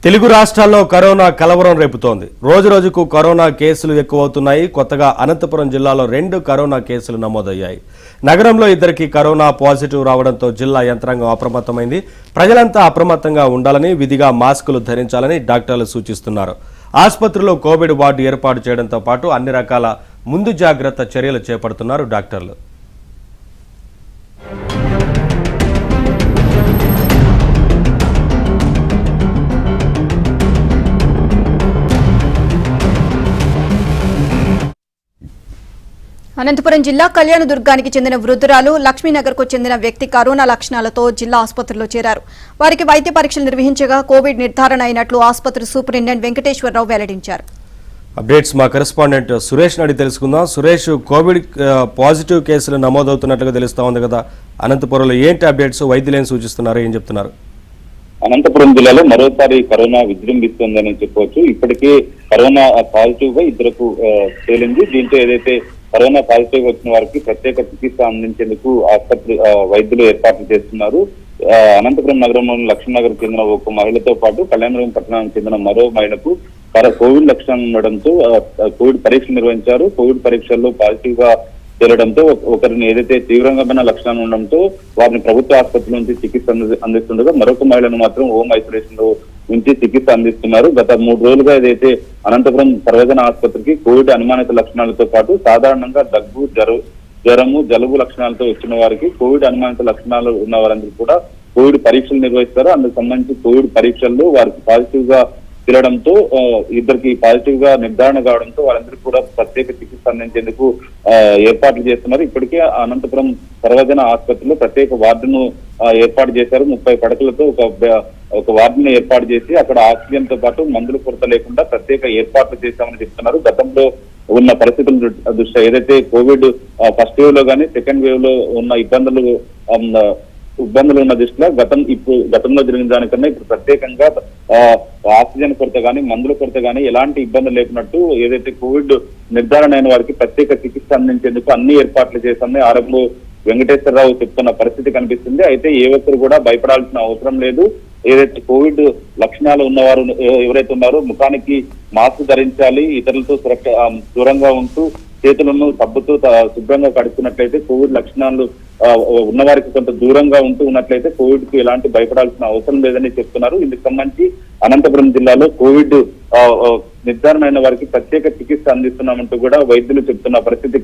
తెలుగు రాష్ట్రాల్లో కరోనా కలవరం రేపుతోంది. రోజు రోజుకు కరోనా కేసులు ఎక్కువవుతున్నాయి. కొత్తగా అనంతపురం జిల్లాలో 2 కరోనా కేసులు నమోదయ్యాయి. నగరంలో 2కి కరోనా పాజిటివ్ రావడంతో జిల్లా యంత్రాంగం అప్రమత్తమైంది. ప్రజలంతా అప్రమత్తంగా ఉండాలని, విధిగా మాస్కులు ధరించాలని డాక్టర్లు సూచిస్తున్నారు. ఆసుపత్రిలో కోవిడ్ వార్డు ఏర్పాటు చేయడంతో పాటు అన్ని రకాల ముందు జాగ్రత్త చర్యలు చేపడుతున్నారు డాక్టర్లు. అనంతపురం జిల్లా కళ్యాణదుర్గానికి చెందిన వృద్ధురాలు లక్ష్మీనగర్కు చెందిన వ్యక్తి కరోనా లక్షణాలతో జిల్లా ఆసుపత్రిలో చేరారు. వారికి వైద్య పరీక్షలు నిర్వహించగా కోవిడ్ నిర్ధారణ అయినట్లు ఆసుపత్రి సూపరింటెండెంట్ వెంకటేశ్వరరావు వెల్లడించారు. అప్డేట్స్ మా కరెస్పాండెంట్ సురేష్ అడిగి తెలుసుకుందాం. సురేష్, కోవిడ్ పాజిటివ్ కేసులు నమోదవుతున్నట్లుగా తెలుస్తా ఉంది కదా, అనంతపురంలో ఏంటి అప్డేట్స్? వైద్యులు ఏం సూచిస్తున్నారు, ఏం చెప్తున్నారు? అనంతపురం జిల్లాలో మరోసారి కరోనా విజృంభిస్తోందని చెప్పవచ్చు. ఇప్పటికే కరోనా పాజిటివ్ గా 2కు తేలింది. దీంతో ఏదైతే కరోనా పాజిటివ్ వచ్చిన వారికి ప్రత్యేక చికిత్స అందించేందుకు ఆసుపత్రి వైద్యులు ఏర్పాట్లు చేస్తున్నారు. అనంతపురం నగరంలోని లక్ష్మీనగర్ చెందిన ఒక మహిళతో పాటు కళ్యాణదుర్గం పట్టణానికి చెందిన మరో మహిళకు కోవిడ్ లక్షణాలు ఉండడంతో కోవిడ్ పరీక్షలు నిర్వహించారు. కోవిడ్ పరీక్షల్లో పాజిటివ్ గా తేలడంతో ఒకరిని ఏదైతే తీవ్రమైన లక్షణాలు ఉండడంతో వారిని ప్రభుత్వ ఆసుపత్రి నుంచి చికిత్స అందిస్తుండగా మరొక మహిళను మాత్రం హోమ్ ఐసోలేషన్ లో నుంచి చికిత్స అందిస్తున్నారు. గత 3 రోజులుగా ఏదైతే అనంతపురం సర్వజన ఆసుపత్రికి కోవిడ్ అనుమానిత లక్షణాలతో పాటు సాధారణంగా దగ్గు, జ్వరము, జలుబు లక్షణాలతో వచ్చిన వారికి కోవిడ్ అనుమానిత లక్షణాలు ఉన్న వారందరూ కూడా కోవిడ్ పరీక్షలు నిర్వహిస్తారు. అందుకు సంబంధించి కోవిడ్ పరీక్షల్లో వారికి పాజిటివ్ గా తిరగడంతో 2కి పాజిటివ్ గా నిర్ధారణ కావడంతో వాళ్ళందరికీ కూడా ప్రత్యేక చికిత్స అందించేందుకు ఏర్పాట్లు చేస్తున్నారు. ఇప్పటికే అనంతపురం సర్వజన ఆసుపత్రిలో ప్రత్యేక వార్డును ఏర్పాటు చేశారు. 30 పడకలతో ఒక వార్డును ఏర్పాటు చేసి అక్కడ ఆక్సిజన్ తో పాటు మందుల కొరత లేకుండా ప్రత్యేక ఏర్పాట్లు చేశామని చెప్తున్నారు. గతంలో ఉన్న పరిస్థితుల దృష్ట్యా ఏదైతే కోవిడ్ ఫస్ట్ వేవ్ లో కానీ సెకండ్ వేవ్ లో ఉన్న ఇబ్బందులు ఉన్న దృష్టిలో గతంలో జరిగిన దానికన్నా ఇప్పుడు ప్రత్యేకంగా ఆక్సిజన్ కొరత కానీ మందుల కొరత కానీ ఎలాంటి ఇబ్బందులు లేకున్నట్టు ఏదైతే కోవిడ్ నిర్ధారణ అయిన వారికి ప్రత్యేక చికిత్స అందించేందుకు అన్ని ఏర్పాట్లు చేశామని ఆరంభంలో వెంకటేశ్వరరావు చెప్తున్న పరిస్థితి కనిపిస్తుంది. అయితే ఏ ఒక్కరు కూడా భయపడాల్సిన అవసరం లేదు. ఏదైతే కోవిడ్ లక్షణాలు ఉన్నవారు ఎవరైతే ఉన్నారో ముఖానికి మాస్క్ ధరించాలి, ఇతరులతో దూరంగా ఉంటూ చేతులను సబ్బుతో శుభ్రంగా కడుక్కున్నట్లయితే కోవిడ్ లక్షణాలు ఉన్నవారికి కొంత దూరంగా ఉంటూ ఉన్నట్లయితే కోవిడ్ కు ఎలాంటి భయపడాల్సిన అవసరం లేదని చెప్తున్నారు. ఇందుకు సంబంధించి అనంతపురం జిల్లాలో కోవిడ్ నిర్ధారణ అయిన వారికి ప్రత్యేక చికిత్స అందిస్తున్నామంటూ కూడా వైద్యులు చెప్తున్న పరిస్థితి